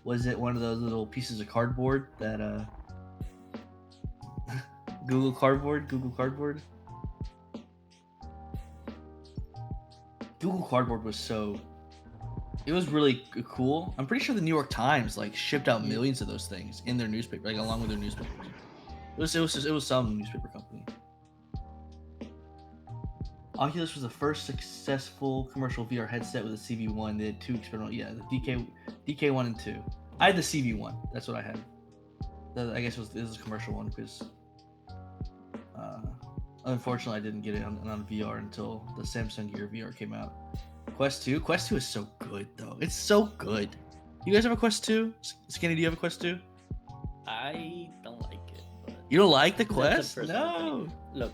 was it one of those little pieces of cardboard that Google Cardboard? Google Cardboard was so. It was really cool. I'm pretty sure the New York Times like shipped out millions of those things in their newspaper, like along with their newspapers. It was some newspaper company. Oculus was the first successful commercial VR headset with a CV1. They had two experimental, the DK1 and 2. I had the CV1. That's what I had. I guess this was a commercial one because unfortunately I didn't get it on VR until the Samsung Gear VR came out. Quest 2 is so good though. It's so good. You guys have a Quest 2? Skinny, do you have a Quest 2? I don't like it. But you don't like the Quest? No. Look,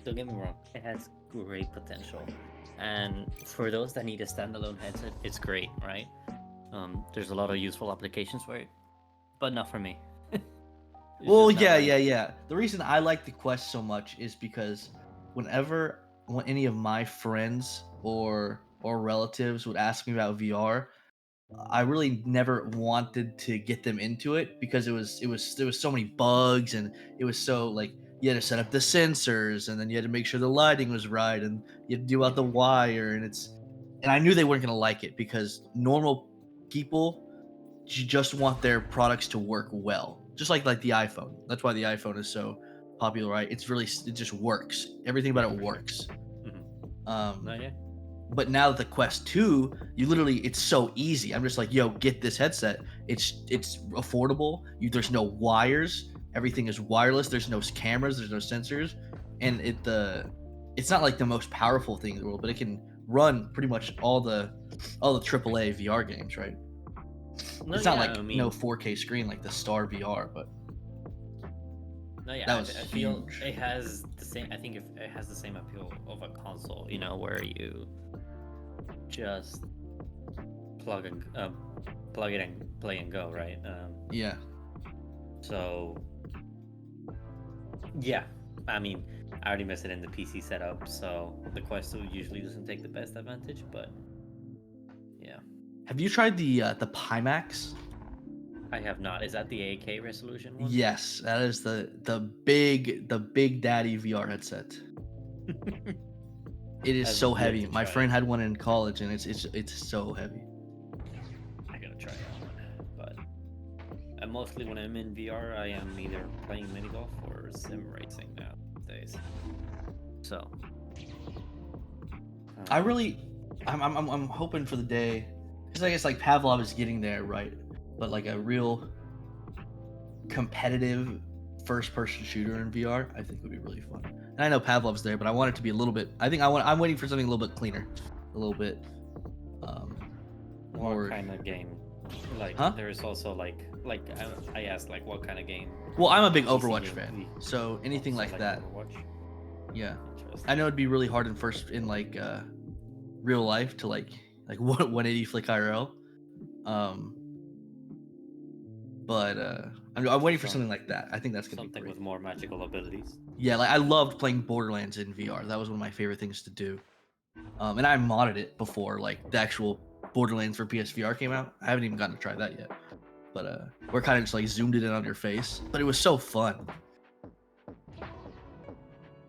don't get me wrong, it has great potential. And for those that need a standalone headset, it's great, right? There's a lot of useful applications for it, but not for me. Well, yeah. The reason I like the Quest so much is because when any of my friends or relatives would ask me about VR, I really never wanted to get them into it because there was so many bugs, and it was so like you had to set up the sensors, and then you had to make sure the lighting was right, and you had to do out the wire, and I knew they weren't gonna like it because normal people just want their products to work well, just like the iPhone. That's why the iPhone is so popular, right? It just works. Everything about it works. But now the Quest 2, it's so easy. I'm just like, yo, get this headset. It's affordable. There's no wires. Everything is wireless. There's no cameras. There's no sensors, and it's not like the most powerful thing in the world, but it can run pretty much all the AAA VR games, right? It's not like 4K screen like the Star VR, but I feel it has the same. I think it has the same appeal of a console, where you just plug it and play and go, right? Yeah. So, yeah, I mean, I already missed it in the PC setup, so the Quest 2 usually doesn't take the best advantage, but yeah. Have you tried the Pimax? I have not. Is that the 8K resolution one? Yes, that is the big daddy VR headset. It is so heavy. My friend had one in college, and it's so heavy. I gotta try it, but mostly when I'm in VR, I am either playing mini golf or sim racing nowadays. So, I'm hoping for the day, because I guess like Pavlov is getting there, right? But like a real competitive first-person shooter in VR, I think would be really fun. And I know Pavlov's there, but I want it to be a little bit. I'm waiting for something a little bit cleaner, a little bit more. What kind of game? There's also like I asked what kind of game. Well, I'm a big Overwatch fan, so anything like that. Overwatch? Yeah, I know it'd be really hard in real life to like 180 flick IRL. But I'm waiting for something like that. I think that's gonna be great. With more magical abilities. Yeah, I loved playing Borderlands in VR. That was one of my favorite things to do. And I modded it before the actual Borderlands for PSVR came out. I haven't even gotten to try that yet. But we're kind of just zoomed it in on your face. But it was so fun.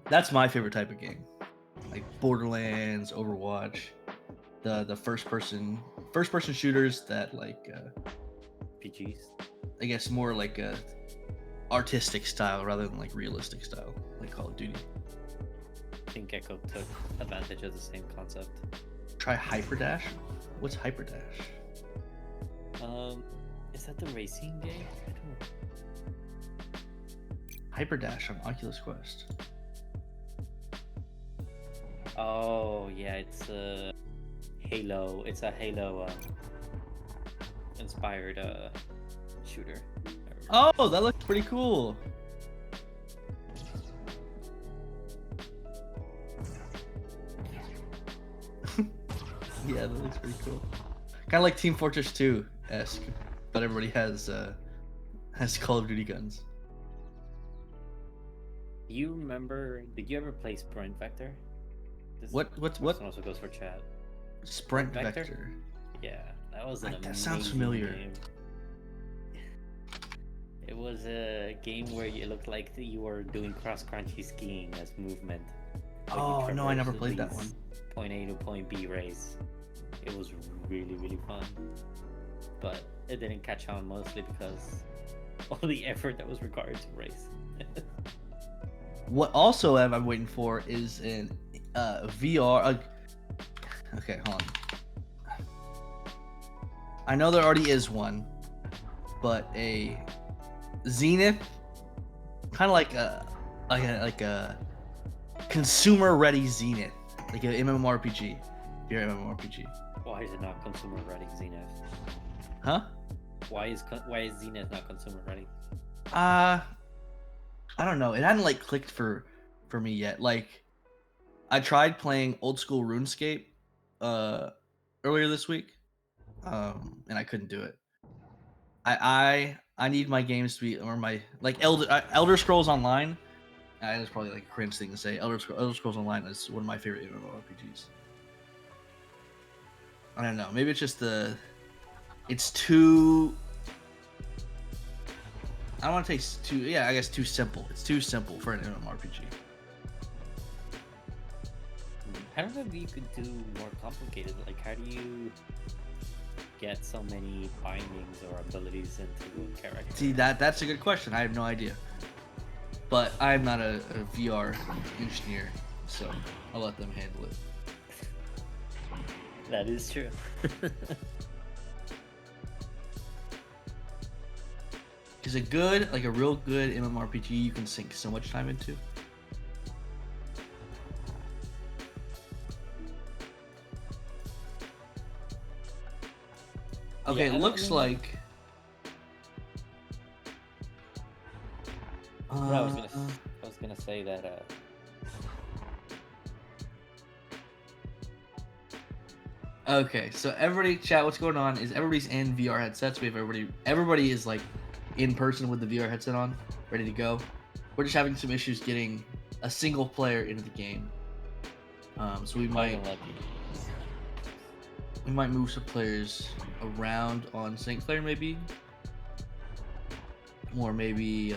That's my favorite type of game. Like Borderlands, Overwatch, the first person shooters that PGs. I guess more like a artistic style rather than realistic style, like Call of Duty. I think Echo took advantage of the same concept. Try Hyperdash? What's Hyperdash? Is that the racing game? I don't know. Hyperdash on Oculus Quest. Oh yeah, it's a Halo. It's a Halo inspired shooter. Oh, that looks pretty cool. Yeah, that looks pretty cool. Kind of like Team Fortress 2-esque, but everybody has Call of Duty guns. You remember? Did you ever play Sprint Vector? What? This also goes for chat. Sprint Vector. Yeah, that was that sounds familiar. Game. It was a game where you looked like you were doing cross-country skiing as movement. Like Oh no, I never played that these one. point A to point B race. It was really, really fun. But it didn't catch on mostly because all the effort that was required to race. What also I'm waiting for is an VR. Okay, hold on. I know there already is one, but a Zenith, kind of like a consumer ready Zenith, like an MMORPG. Your MMORPG. Why is it not consumer ready, Zenith? Huh? Why is Zenith not consumer ready? I don't know. It hadn't like clicked for me yet. Like, I tried playing old school RuneScape earlier this week, and I couldn't do it. I need my games to be, or my like Elder Scrolls Online. That's probably like a cringe thing to say. Elder Scrolls Online is one of my favorite MMORPGs. I don't know. Maybe it's just it's too. I don't want to say too. Yeah, I guess too simple. It's too simple for an MMORPG. I don't know if you could do more complicated. Like, how do you get so many bindings or abilities into a character? See, that's a good question. I have no idea. But I'm not a VR engineer, so I'll let them handle it. That is true. Because a real good MMORPG, you can sink so much time into. Okay, Yeah, it looks like. I was gonna say that. Okay, so everybody, chat, what's going on is everybody's in VR headsets. We have everybody is like in person with the VR headset on, ready to go. We're just having some issues getting a single player into the game. So we might move some players around on single player maybe, or maybe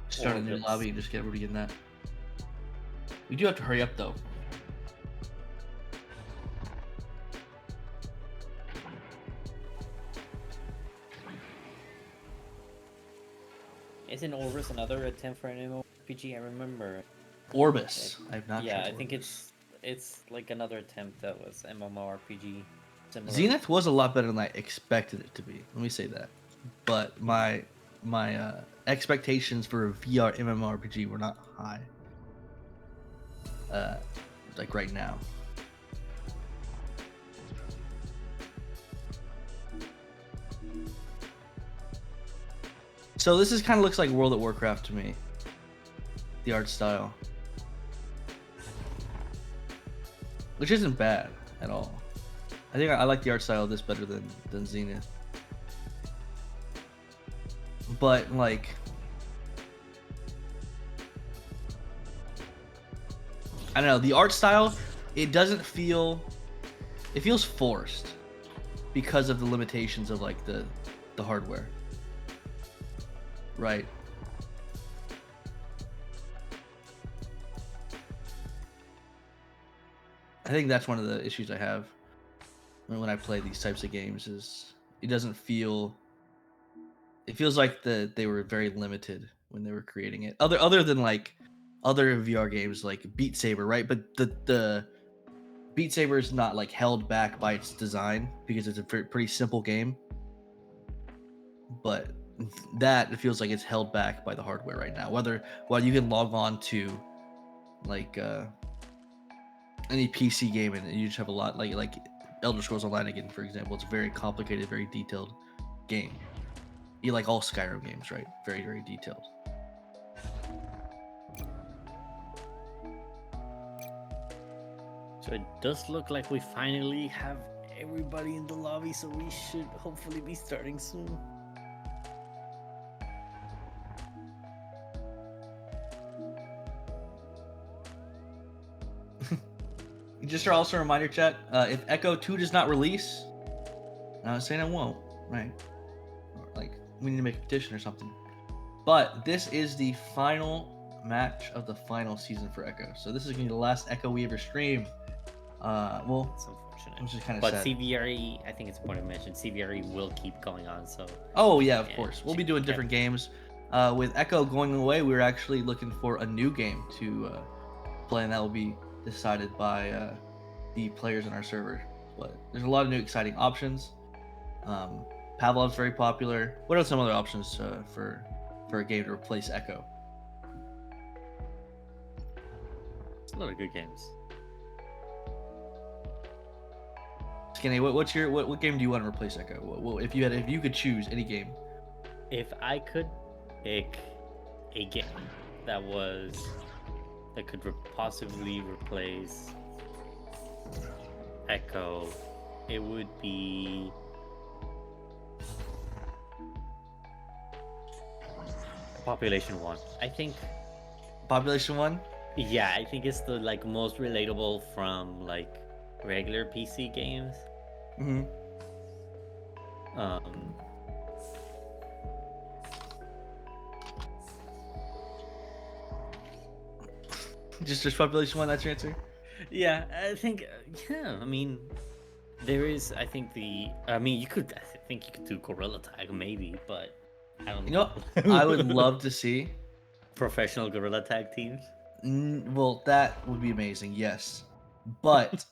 start a new lobby and just get everybody in that. We do have to hurry up though. Isn't Orbis another attempt for an MMORPG? I remember. Orbis. I've not. Yeah, I think it's like another attempt that was MMORPG. Similar. Zenith was a lot better than I expected it to be. Let me say that. But my expectations for a VR MMORPG were not high. Like right now. So this is kind of looks like World of Warcraft to me. The art style. Which isn't bad at all. I think I like the art style of this better than Zenith. But like, I don't know, the art style, it doesn't feel, it feels forced because of the limitations of like the hardware. Right. I think that's one of the issues I have when I play these types of games is it doesn't feel, it feels like they were very limited when they were creating it. Other than like other VR games like Beat Saber, right? But the Beat Saber is not like held back by its design because it's a pretty simple game. But that it feels like it's held back by the hardware right now. While you can log on to like any PC game and you just have a lot like Elder Scrolls Online again, for example, it's a very complicated, very detailed game. You like all Skyrim games, right? Very, very detailed. So it does look like we finally have everybody in the lobby, so we should hopefully be starting soon. Just also a reminder, chat, if Echo 2 does not release, I'm not saying it won't, right? Like, we need to make a petition or something. But this is the final match of the final season for Echo. So this is gonna be the last Echo we ever stream. Well, It's unfortunate. which is kind of But sad. CVRE, I think it's important to mention, CVRE will keep going on. So. Oh yeah, of Yeah, course. We'll be doing different games. With Echo going away, we're actually looking for a new game to play, and that will be decided by the players in our server. But there's a lot of new exciting options. Pavlov's very popular. What are some other options for a game to replace Echo? It's a lot of good games. Skinny, what game do you want to replace Echo? If you could choose any game? If I could pick a game that could possibly replace Echo, it would be Population 1. I think Population 1? Yeah, I think it's the most relatable from regular PC games. Mm-hmm. Just Population 1, that's your answer? Yeah, I think I mean there is I think you could do Gorilla Tag maybe, but I don't know. I would love to see professional Gorilla Tag teams. Well, that would be amazing, yes. But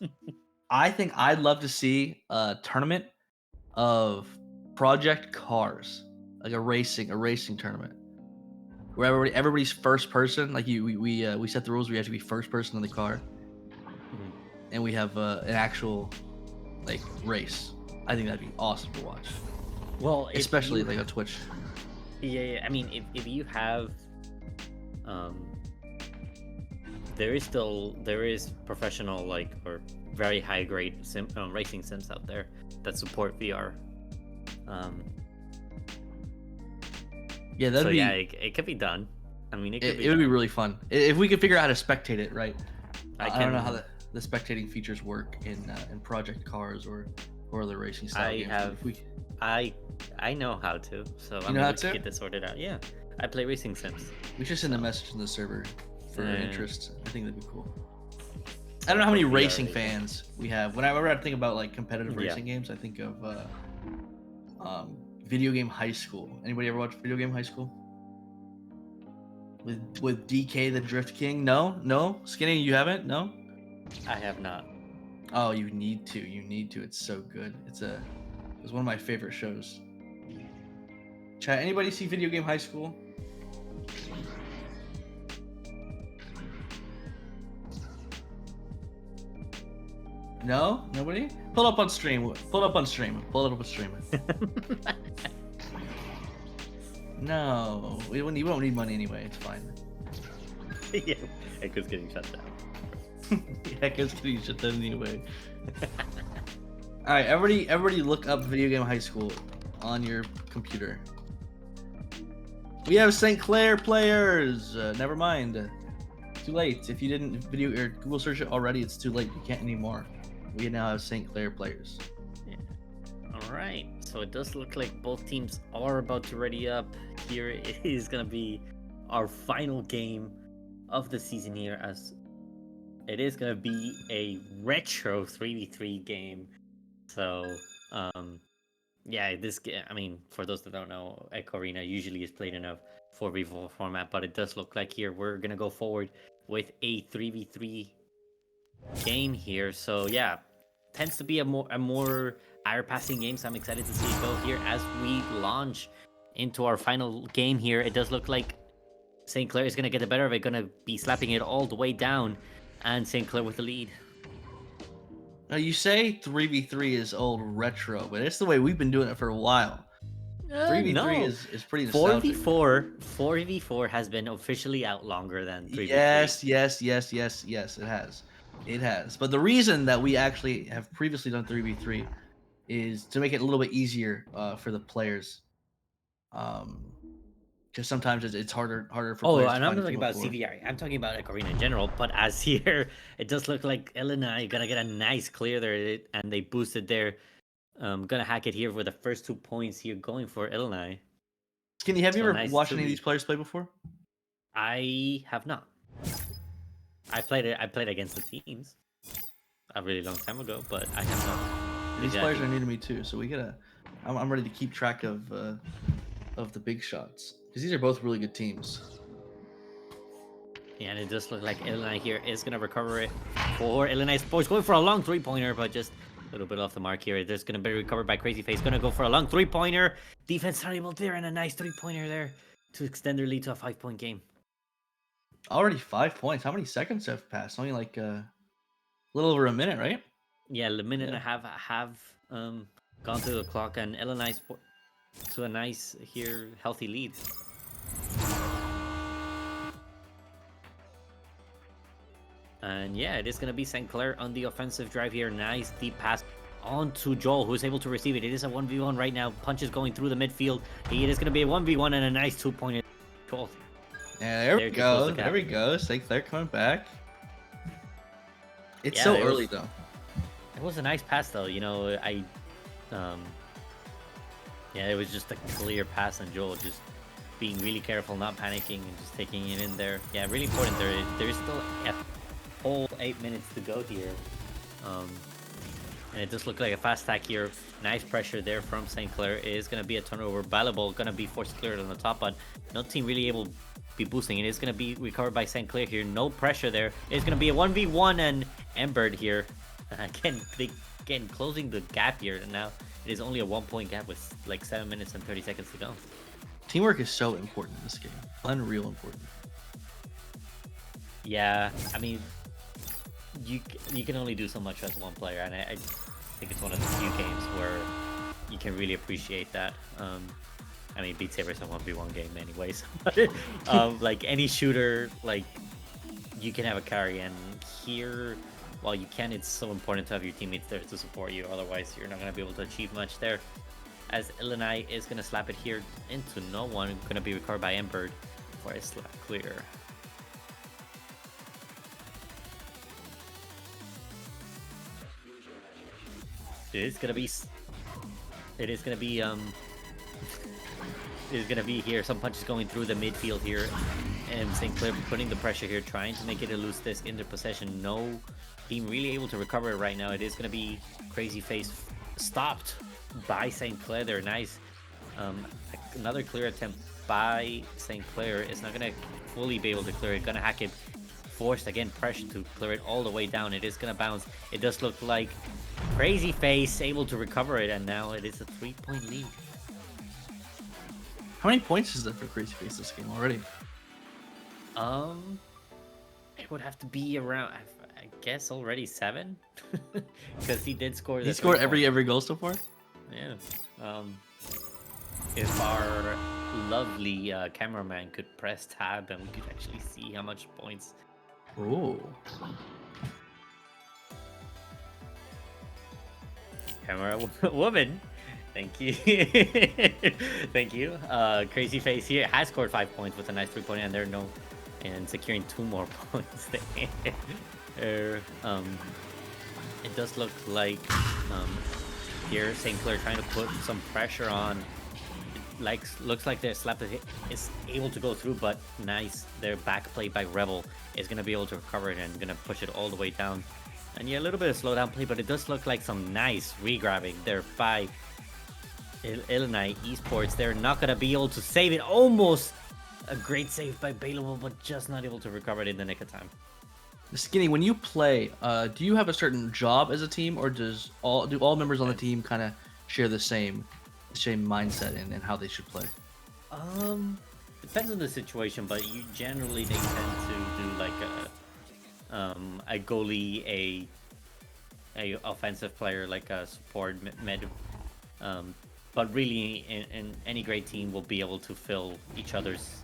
I think I'd love to see a tournament of Project Cars, like a racing tournament, where everybody's first person. Like we set the rules. We have to be first person in the car, and we have an actual race. I think that'd be awesome to watch. Well, especially on Twitch. Yeah. I mean, if you have, there is professional or very high grade racing sims out there that support VR. Yeah, it could be done. I mean, it would be really fun if we could figure out how to spectate it. Right? I don't know how the spectating features work in Project Cars or the racing style games. I know how to, so I'm going to get this sorted out. Yeah, I play racing sims. We should send a message in the server for interest. I think that'd be cool. I don't know how many racing fans we have. Whenever I think about competitive racing games, I think of Video Game High School. Anybody ever watch Video Game High School? With DK the Drift King? No? Skinny, you haven't? No? I have not. Oh, you need to. It's so good. It's one of my favorite shows. Chat, anybody see Video Game High School? No? Nobody? Pull it up on stream. No, we don't need money anyway. It's fine. Yeah, Echo's getting shut down. Echo's getting shut down anyway. All right, everybody, look up Video Game High School on your computer. We have St. Clair players. Never mind. Too late. If you didn't Google search it already, it's too late. You can't anymore. We now have St. Clair players. Yeah. All right. So it does look like both teams are about to ready up. Here it is going to be our final game of the season here, as it is going to be a retro 3v3 game. So, yeah, this game, I mean, for those that don't know, Echo Arena usually is played in a 4v4 format, but it does look like here we're going to go forward with a 3v3 game here. So yeah, tends to be a more higher passing game, so I'm excited to see it go here as we launch into our final game here. It does look like St. Clair is going to get the better of it, going to be slapping it all the way down, and St. Clair with the lead. Now you say 3v3 is old retro, but it's the way we've been doing it for a while. 3v3 is pretty nostalgic. 4v4 has been officially out longer than 3v3. Yes, it has. But the reason that we actually have previously done 3v3 is to make it a little bit easier for the players. Because sometimes it's harder for players. Oh, and to I'm find not talking about CVRE. I'm talking about Echo Arena in general. But as here, it does look like Illini gonna get a nice clear there, and they boosted there. Gonna hack it here for the first 2 points here, going for Illini. Skinny, have you So ever nice watched to any of be. these players play before? I have not. I played it. I played against the teams a really long time ago, but I have not. These players are Exactly. new to me too, so we gotta. I'm ready to keep track of the big shots because these are both really good teams. Yeah, and it does look like Illini here is going to recover it for Illini Esports. Going for a long three-pointer, but just a little bit off the mark here. There's going to be recovered by Crazy Face. Going to go for a long three-pointer. Defense not able there, and a nice three-pointer there to extend their lead to a 5-point game. Already 5 points. How many seconds have passed? Only like a little over a minute, right? Yeah, a minute and Yeah. a half have gone through the clock, and Illini Esports to a nice here healthy lead. And yeah, it is going to be St. Clair on the offensive drive here. Nice deep pass on to Joel, who's able to receive it. It is a 1v1 right now. Punches going through the midfield. It is going to be a 1v1 and a nice 2-pointer. Joel. Yeah, there we There goes go. the There we go. St. Clair coming back. It's Yeah, so it early was- though. It was a nice pass though. You know, yeah, it was just a clear pass, and Joel just being really careful, not panicking, and just taking it in there. Yeah, really important. There's still a whole 8 minutes to go here. And it does look like a fast attack here. Nice pressure there from St. Clair. It is going to be a turnover. Bailable going to be forced cleared on the top, but no team really able to be boosting. It is going to be recovered by St. Clair here. No pressure there. It's going to be a 1v1 and embered here. Again, closing the gap here. And now it is only a 1-point gap with like 7 minutes and 30 seconds to go. Teamwork is so important in this game. Unreal important. Yeah, I mean, you can only do so much as one player, and I think it's one of the few games where you can really appreciate that. I mean, Beat Saber's a 1v1 game anyways. Like any shooter, like you can have a carry, and here, while you can, it's so important to have your teammates there to support you. Otherwise, you're not going to be able to achieve much there. As Illini is going to slap it here into no one, going to be recovered by embered for a slap clear. It is gonna be here. Some punches going through the midfield here, and St. Clair putting the pressure here, trying to make it a loose disc in their possession. No team really able to recover it right now. It is gonna be Crazy Face stopped by St. Clair. They're nice. Another clear attempt by St. Clair is not gonna fully be able to clear it. Gonna hack it. Forced again, pressure to clear it all the way down. It is gonna bounce. It does look like Crazy Face able to recover it, and now it is a 3-point lead. How many points is there for Crazy Face this game already? It would have to be around, I guess, already 7, because he did score. He scored every goal so far. Yeah. If our lovely cameraman could press tab, and we could actually see how much points. Oh. Camera woman, thank you. Thank you. Crazy Face here has scored 5 points with a nice 3-pointer, and and securing 2 more points there. It does look like here St. Clair trying to put some pressure on. Looks like their slap is able to go through, but nice. Their back play by Rebel is going to be able to recover it and going to push it all the way down. And yeah, a little bit of slowdown play, but it does look like some nice regrabbing there by Illini Esports. They're not going to be able to save it. Almost a great save by Bailable, but just not able to recover it in the nick of time. Skinny, when you play, do you have a certain job as a team, or do all members on the team kind of share the same mindset and how they should play? Depends on the situation, but they tend to do like a goalie, a offensive player, like a support med. But really, in any great team will be able to fill each other's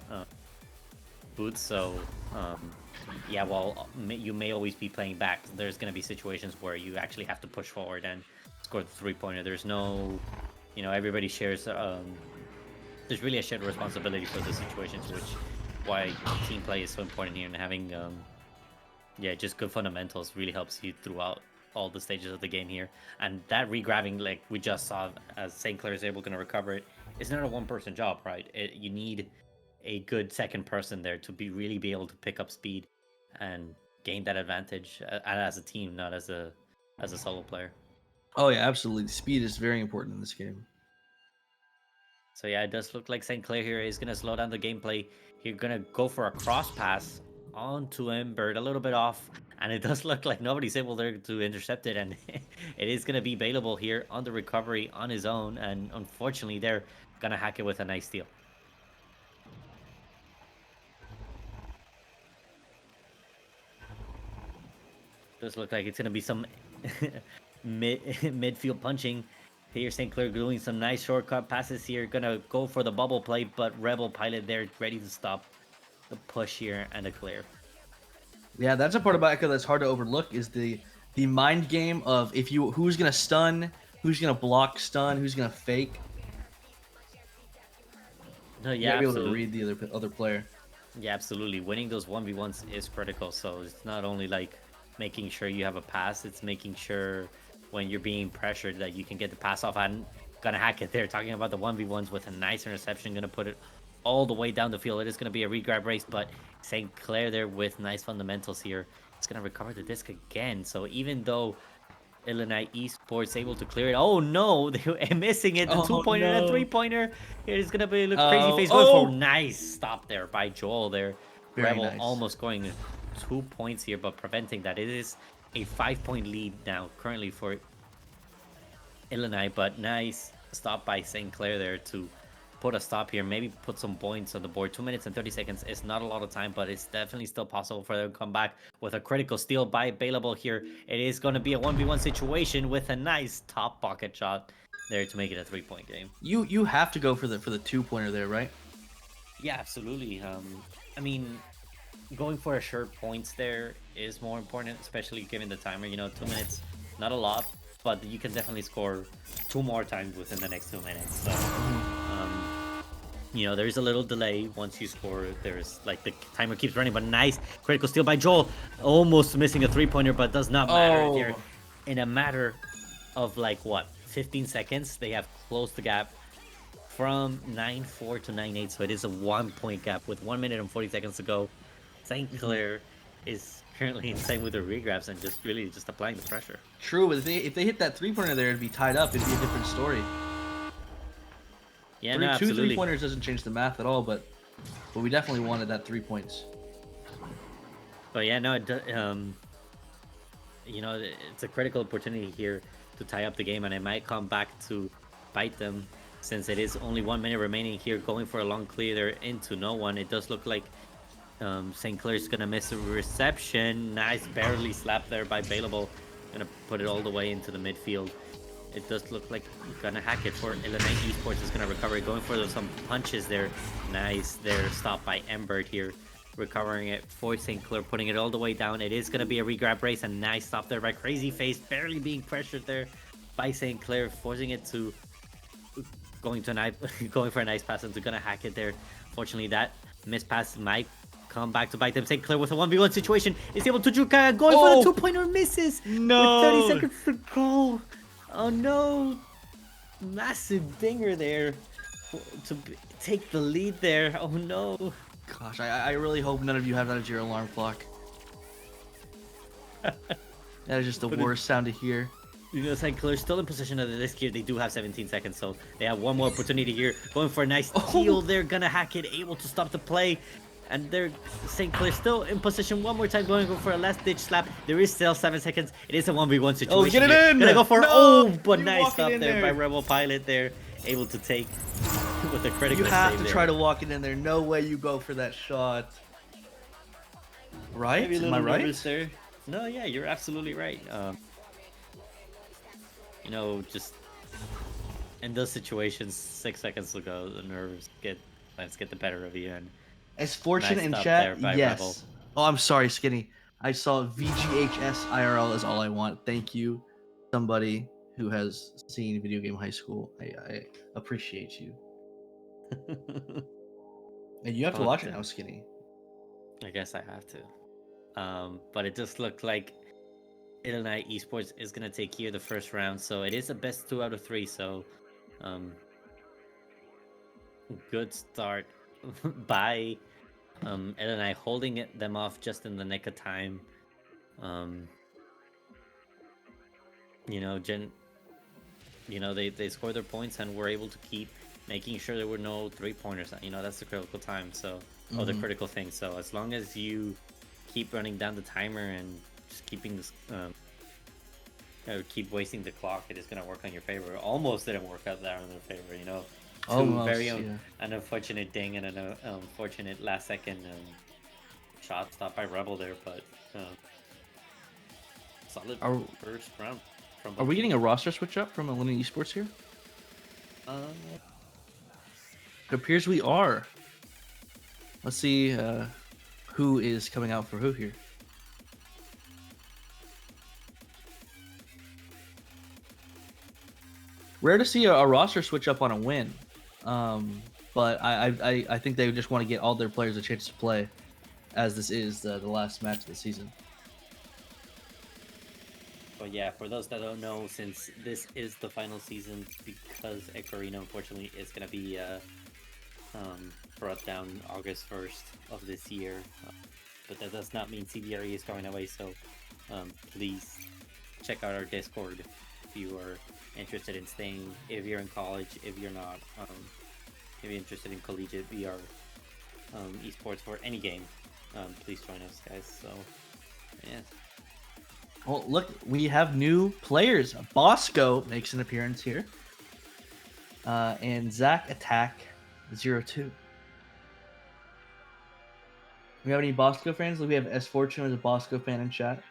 boots. So yeah, while you may always be playing back, there's going to be situations where you actually have to push forward and score the 3-pointer. There's no, everybody shares. There's really a shared responsibility for the situations, why team play is so important here, and having just good fundamentals really helps you throughout all the stages of the game here. And that regrabbing, like we just saw, as St. Clair is able to recover it, it's not a one-person job, right? You need a good second person there to really be able to pick up speed and gain that advantage as a team, not as a solo player. Oh yeah, absolutely. Speed is very important in this game. So yeah, it does look like St. Clair here is going to slow down the gameplay. You're going to go for a cross pass onto Embered, a little bit off. And it does look like nobody's able there to intercept it. And it is going to be Bailable here on the recovery on his own. And unfortunately, they're going to hack it with a nice steal. Does look like it's going to be some midfield punching. Here, St. Clair doing some nice shortcut passes here. Gonna go for the bubble play, but Rebel Pilot there ready to stop the push here and the clear. Yeah, that's a part about Echo that's hard to overlook is the mind game of who's gonna stun, who's gonna block stun, who's gonna fake. No, You yeah, gotta be able absolutely. to read the other player. Yeah, absolutely. Winning those 1v1s is critical. So it's not only like making sure you have a pass, it's making sure when you're being pressured that you can get the pass off. I'm gonna hack it there. Talking about the 1v1s with a nice interception, gonna put it all the way down the field. It is gonna be a regrab race, but St. Clair there with nice fundamentals here. It's gonna recover the disc again. So even though Illini Esports able to clear it. Oh no, they were missing it. The Oh, 2-pointer and a no. 3-pointer. It's gonna be a look crazy Oh, face going for oh! nice stop there by Joel there. Very Rebel nice. almost going 2 points here, but preventing that. It is a 5-point lead now currently for Illini, but nice stop by St. Clair there to put a stop here. Maybe put some points on the board. 2 minutes and 30 seconds is not a lot of time, but it's definitely still possible for them to come back with a critical steal by Bailable here. It is going to be a 1v1 situation with a nice top pocket shot there to make it a 3-point game. You have to go for the 2-pointer there, right? Yeah, absolutely. I mean, going for a short points there is more important, especially given the timer. 2 minutes, not a lot, but you can definitely score 2 more times within the next 2 minutes. So, there's a little delay once you score. There's like the timer keeps running, but nice critical steal by Joel. Almost missing a 3-pointer, but does not matter here. In a matter of like what, 15 seconds, they have closed the gap from 9-4 to 9-8. So it is a 1-point gap with 1 minute and 40 seconds to go. St. Clair is currently insane with the regrabs and just applying the pressure. True, but if they hit that 3-pointer there, it'd be tied up. It'd be a different story. Yeah, Two absolutely. 3-pointers doesn't change the math at all, but we definitely wanted that 3 points. But yeah, no, it's a critical opportunity here to tie up the game, and it might come back to bite them since it is only 1 minute remaining here. Going for a long clear there into no one. It does look like St. Clair's gonna miss a reception. Nice, barely slapped there by Bailable. Gonna put it all the way into the midfield. It does look like gonna hack it for Illini Esports. Is gonna recover it, going for some punches there. Nice there, stopped by Embered here. Recovering it for St. Clair, putting it all the way down. It is gonna be a regrab race, and nice stop there by Crazy Face, barely being pressured there by St. Clair, forcing it to going for a nice pass, and they're gonna hack it there. Fortunately, that missed pass might come back to bite them. St. Clair with a 1v1 situation is able to juke, going for the 2-pointer, misses. No, with 30 seconds to go. Oh no, massive dinger there to take the lead there. Oh no. Gosh, I really hope none of you have that as your alarm clock. That is just the worst sound to hear. St. Clair still in position of the disc here. They do have 17 seconds, so they have one more opportunity here. Going for a nice steal. They're gonna hack it, able to stop the play. And they're St. Clair still in position one more time, going for a last ditch slap. There is still 7 seconds. It is a 1v1 situation. Oh, get it in! Gonna go for but nice stop there by Rebel Pilot there, able to take with a critical You have save to there. try to walk it in there. No way you go for that shot. Right? Am I right? There. No, yeah, you're absolutely right. Just in those situations, 6 seconds to go, the nerves get the better of you. And As fortunate nice in stop chat, there by yes. Rebel. Oh, I'm sorry, Skinny. I saw VGHS IRL is all I want. Thank you, somebody who has seen Video Game High School. I appreciate you. And you have to watch it now, Skinny. I guess I have to. But it just looked like Illini Esports is gonna take here the first round, so it is a best 2 out of 3. So, good start by Illini holding them off just in the nick of time. Um, you know, they scored their points and were able to keep making sure there were no 3-pointers. You know, that's the critical time. So, or the critical thing. So as long as you keep running down the timer and just keeping this, keep wasting the clock, it is going to work on your favor. Almost didn't work out there in their favor, you know. Two very an unfortunate ding and an unfortunate last second shot stopped by Rebel there, but solid first round. Are we getting a roster switch up from Illini Esports here? It appears we are. Let's see who is coming out for who here. Rare to see a roster switch up on a win. But I think they just want to get all their players a chance to play, as this is the last match of the season. But yeah, for those that don't know, since this is the final season, because Echo Arena unfortunately is going to be brought down August 1st of this year. But that does not mean CVRE is going away, so please check out our Discord if you are interested in staying, if you're in college, if you're not, if you're interested in collegiate VR esports for any game, please join us, guys. So, yeah. Well, look, we have new players. Bosco makes an appearance here. And Zach Attack 02. We have any Bosco fans? We have S Fortune as a Bosco fan in chat.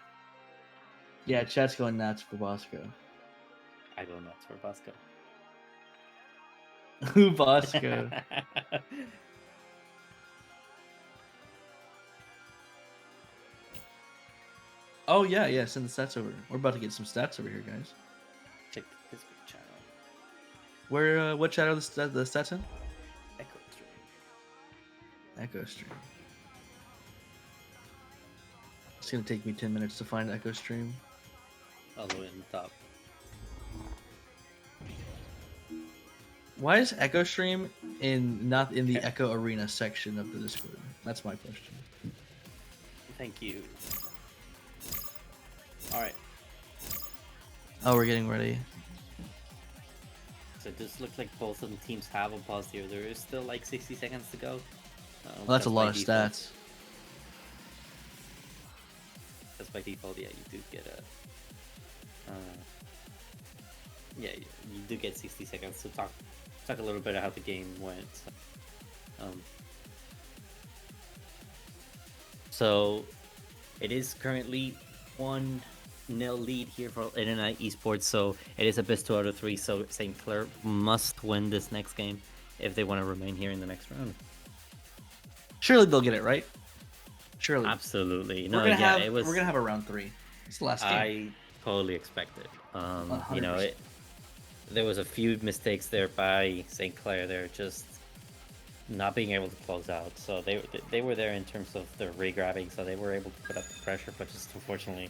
Yeah, chat's going nuts for Bosco. I go nuts for Bosco. Who Bosco? Oh yeah, send the stats over. We're about to get some stats over here, guys. Check this channel. Where what channel the stats in? Echo Stream. Echo Stream. It's gonna take me 10 minutes to find Echo Stream. All the way in the top. Why is Echo Stream not in the Echo Arena section of the Discord? That's my question. Thank you. Alright. Oh, we're getting ready. So it just looks like both of the teams have a pause here. There is still like 60 seconds to go. Well, that's a lot of stats. That's by default, yeah, you do get a... yeah, you do get 60 seconds to talk a little bit about how the game went. So it is currently 1-0 lead here for Illini Esports, so it is a best 2 out of 3, so St. Clair must win this next game if they want to remain here in the next round. Surely they'll get it, right? Surely. Absolutely. No, we're gonna have a round 3. It's the last game. I totally expect it. You know, there was a few mistakes there by St. Clair. They're just not being able to close out. So they were there in terms of the regrabbing, so they were able to put up the pressure, but just unfortunately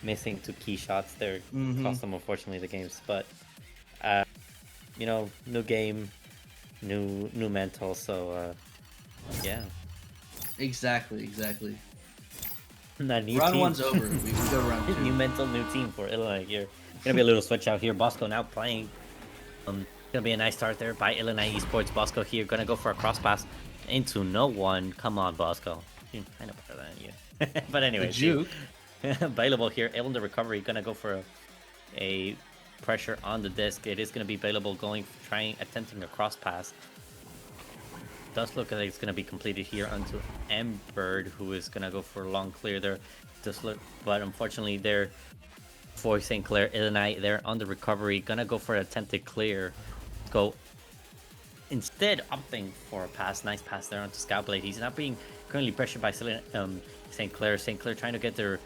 missing 2 key shots there cost them unfortunately the games. But you know, new game, new mental. So yeah. Exactly. Round 1's over. We can go round 2. New mental, new team for Illini here. Gonna be a little switch out here. Bosco now playing. Gonna be a nice start there by Illini Esports. Bosco here gonna go for a cross pass into no one. Come on, Bosco. I know better than you. But anyway, juke. Bailable here, able to recovery. Gonna go for a pressure on the disc. It is gonna be Bailable attempting a cross pass. Does look like it's gonna be completed here onto embered, who is gonna go for a long clear there. But unfortunately, they're for St. Clair, Illini, they're on the recovery, gonna go for an attempted clear. Go instead opting for a pass, nice pass there onto Scoutblade. He's not being currently pressured by St. Clair. St. Clair trying to get their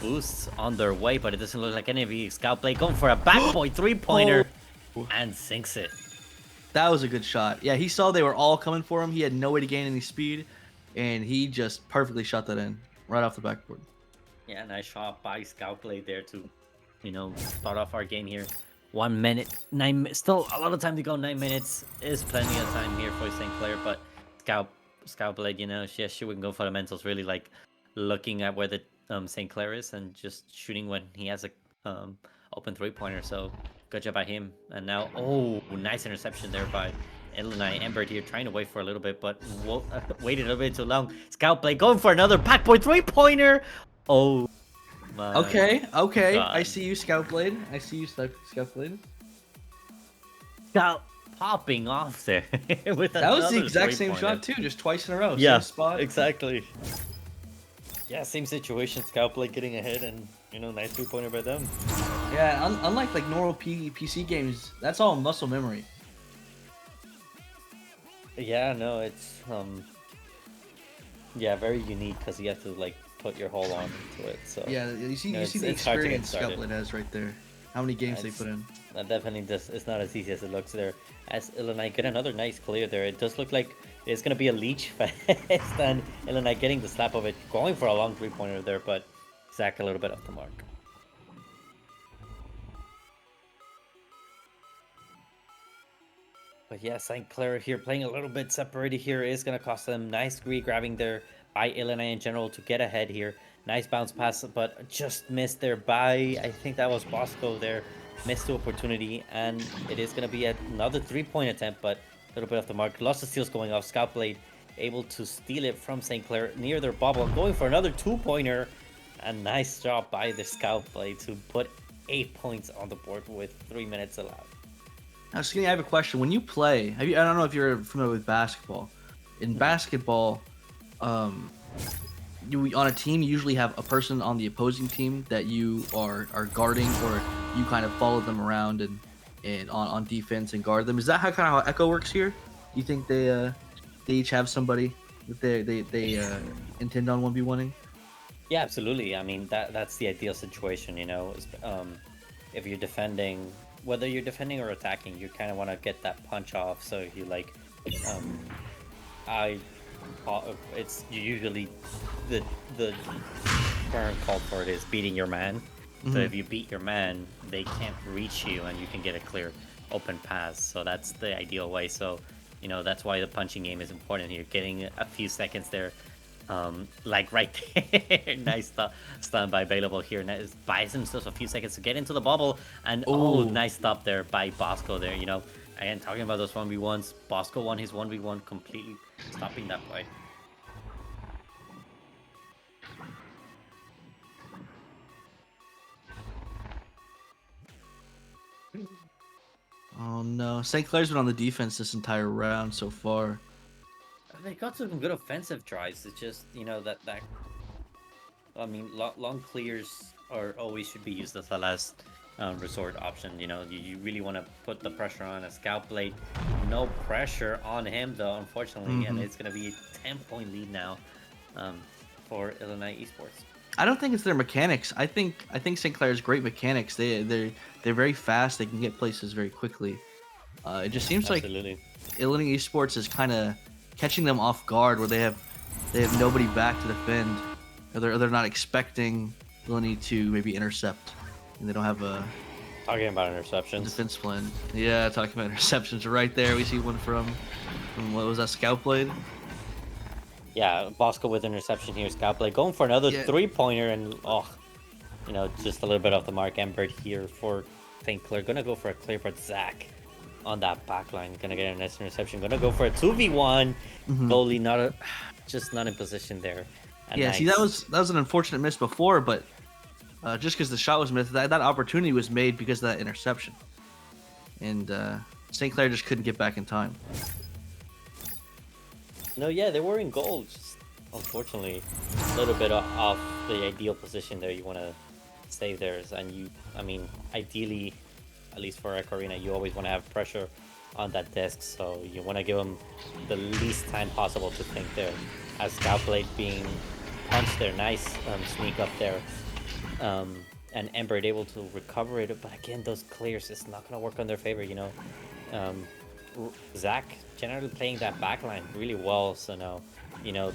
boosts on their way, but it doesn't look like any of you. Scoutblade going for a backboard 3-pointer and sinks it. That was a good shot. Yeah, he saw they were all coming for him. He had no way to gain any speed, and he just perfectly shot that in right off the backboard. Yeah, nice shot by Scoutblade there to, you know, start off our game here. 1 minute, still a lot of time to go. 9 minutes is plenty of time here for St. Clair, but Scoutblade, you know, she wouldn't go fundamentals. Really like looking at where the St. Clair is and just shooting when he has a open 3-pointer. So good job by him. And now, oh, nice interception there by Illini. Embered here trying to wait for a little bit, but waited a little bit too long. Scoutblade going for another backboard 3-pointer. Oh my. Okay, I God. see you, Scoutblade. I see you, Scoutblade. Scout popping off there with That was the another exact same 3-pointer. shot too, just twice in a row. Yeah, Same spot. exactly. Yeah, same situation. Scoutblade getting ahead, and you know, nice 3-pointer by them. Yeah, unlike like normal PC games, that's all muscle memory. Yeah, no, it's yeah, very unique because you have to like put your whole arm into it. So Yeah, you see, No, you see the it's hard to get experience started. Scoutblade has right there. How many games they put in? that definitely does. It's not as easy as it looks there. As Illini get another nice clear there, it does look like it's gonna be a leech fest, and Illini getting the slap of it, going for a long 3-pointer there, but Zach a little bit off the mark. But yeah, St. Clair here playing a little bit separated here is going to cost them. Nice grabbing there by Illini in general to get ahead here. Nice bounce pass, but just missed there by, I think that was Bosco there. Missed the opportunity, and it is going to be another 3-point attempt, but a little bit off the mark. Lots of steals going off. Scoutblade able to steal it from St. Clair near their bubble. Going for another 2-pointer. A nice job by the Scoutblade to put 8 points on the board with 3 minutes allowed. Now, Skinny, I have a question. When you play, I don't know if you're familiar with basketball. In basketball, you on a team you usually have a person on the opposing team that you are guarding, or you kind of follow them around and on defense and guard them. Is that how Echo works here? Do you think they each have somebody that they intend on 1v1ing? Yeah, absolutely. I mean, that's the ideal situation, you know. If you're defending, whether you're defending or attacking, you kind of want to get that punch off. So you like, it's usually the term called for it is beating your man. So if you beat your man, they can't reach you, and you can get a clear open pass. So that's the ideal way. So, you know, that's why the punching game is important here. Getting a few seconds there. Like right there. Nice stun by Bailable here. Buys himself a few seconds to get into the bubble, and nice stop there by Bosco there. You know, again, talking about those 1v1s, Bosco won his 1v1 completely, stopping that play. Oh no, St. Clair's been on the defense this entire round so far. They got some good offensive tries. It's just, you know, that I mean, long clears always should be used as the last resort option. You know, you really want to put the pressure on a Scoutblade. No pressure on him though, unfortunately, and it's gonna be a 10-point lead now for Illini Esports. I don't think it's their mechanics. I think St. Clair's great mechanics. They're very fast. They can get places very quickly. It just seems Absolutely. like Illini Esports is kind of catching them off guard, where they have nobody back to defend, or they're not expecting Illini to maybe intercept, and they don't have a Talking about interceptions. defense plan. Yeah, talking about interceptions right there. We see one from what was that, Scoutblade? Yeah, Bosco with interception here. Scoutblade going for another 3-pointer, and you know, just a little bit off the mark. Embered here for St. Clair. Gonna go for a clear, but Zach on that back line gonna get a nice interception. Gonna go for a 2v1. Goalie just not in position there. Yeah, nice. See, that was an unfortunate miss before, but just because the shot was missed, that opportunity was made because of that interception, and St. Clair just couldn't get back in time. No, yeah, they were in goal. Just unfortunately, a little bit off the ideal position there. You want to save theirs, and I mean, ideally, at least for Echo Arena, you always want to have pressure on that disc, so you want to give them the least time possible to think there. As Scoutblade being punched there, nice sneak up there, and Embered able to recover it, but again, those clears, it's not going to work on their favor, you know. Zach generally playing that backline really well, so now, you know,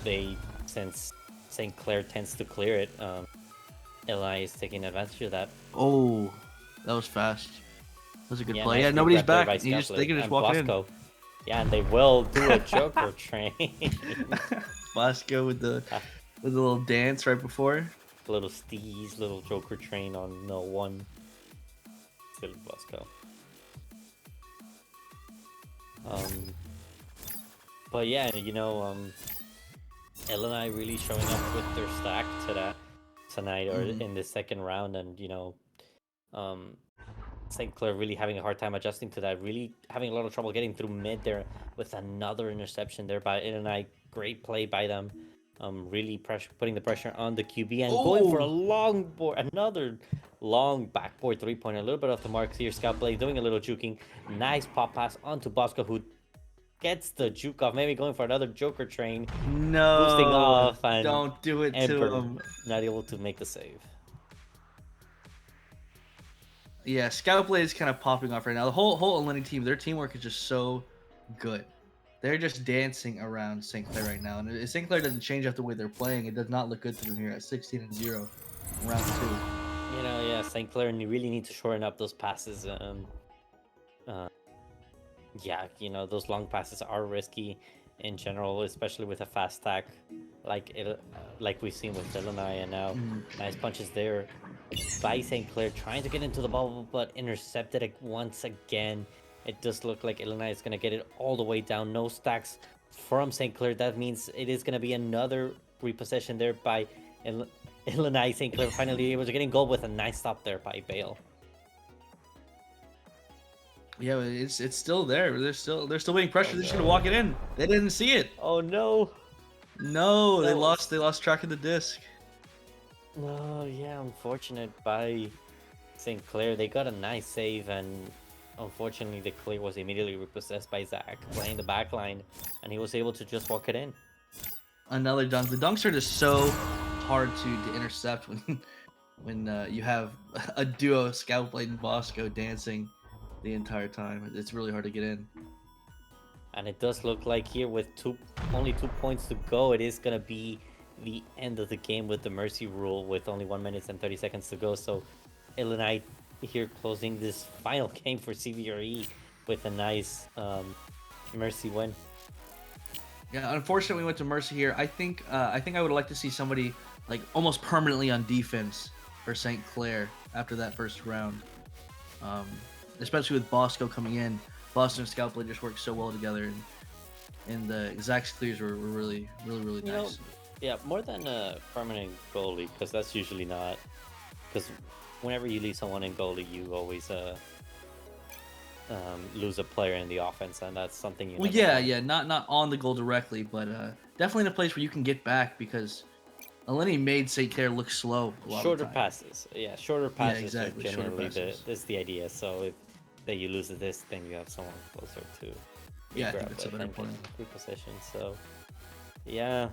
since St. Clair tends to clear it, Illini is taking advantage of that. Oh, that was fast. was a good Yeah, play. nice Yeah, deep nobody's red play back. by They Scoutblade can just and walk it in. Bosco. Yeah, and they will do a Joker train. Bosco with the little dance right before. Little steez, little Joker train on no one. Silly Bosco. But yeah, you know, Illini really showing up with their stack tonight or in the second round, and you know, St. Clair really having a hard time adjusting to that, really having a lot of trouble getting through mid there with another interception there by Illini. Great play by them. Really putting the pressure on the QB and going for a long board, another long backboard 3-pointer, a little bit off the mark here. Scoutblade doing a little juking. Nice pop pass onto Bosco, who gets the juke off, maybe going for another Joker train. No, boosting off, and don't do it Ember to him. not able to make the save. Yeah, Scoutblade is kind of popping off right now. The whole Illini team, their teamwork is just so good. They're just dancing around St. Clair right now, and if St. Clair doesn't change up the way they're playing, it does not look good to them here at 16-0 in round 2. You know, yeah, St. Clair, and you really need to shorten up those passes. Yeah, you know, those long passes are risky in general, especially with a fast stack like we've seen with Illini, and now nice punches there by St. Clair, trying to get into the bubble, but intercepted it once again. It does look like Illini is going to get it all the way down. No stacks from St. Clair. That means it is going to be another repossession there by Illini. St. Clair finally able to get in goal with a nice stop there by Bale. Yeah, it's still there. They're still being pressured. They're just gonna walk it in. They didn't see it. Oh no! No, they lost track of the disc. No, yeah, unfortunate by St. Clair. They got a nice save, and unfortunately the clear was immediately repossessed by Zach playing the back line, and he was able to just walk it in. Another dunk. The dunks are just so hard to intercept when you have a duo, Scoutblade and Bosco, dancing the entire time. It's really hard to get in. And it does look like here with only 2 points to go, it is gonna be the end of the game with the mercy rule with only 1 minute and 30 seconds to go. So Illini here closing this final game for CVRE with a nice mercy win. Yeah, unfortunately we went to mercy here. I think I would like to see somebody like almost permanently on defense for St. Clair after that first round. Especially with Bosco coming in. Boston and Scoutblade just worked so well together, and the Zach's clears were really nice. Know, yeah, more than a permanent goalie, because that's usually not. Because whenever you leave someone in goalie, you always lose a player in the offense, and that's something you. Well, yeah, not on the goal directly, but definitely in a place where you can get back, because Illini made St. Clair look slow. Shorter passes, shorter passes. Yeah, exactly. Are generally that's the idea. So if you lose this, then you have someone closer to. Yeah, I think that's a better plan. Repossession. So, yeah,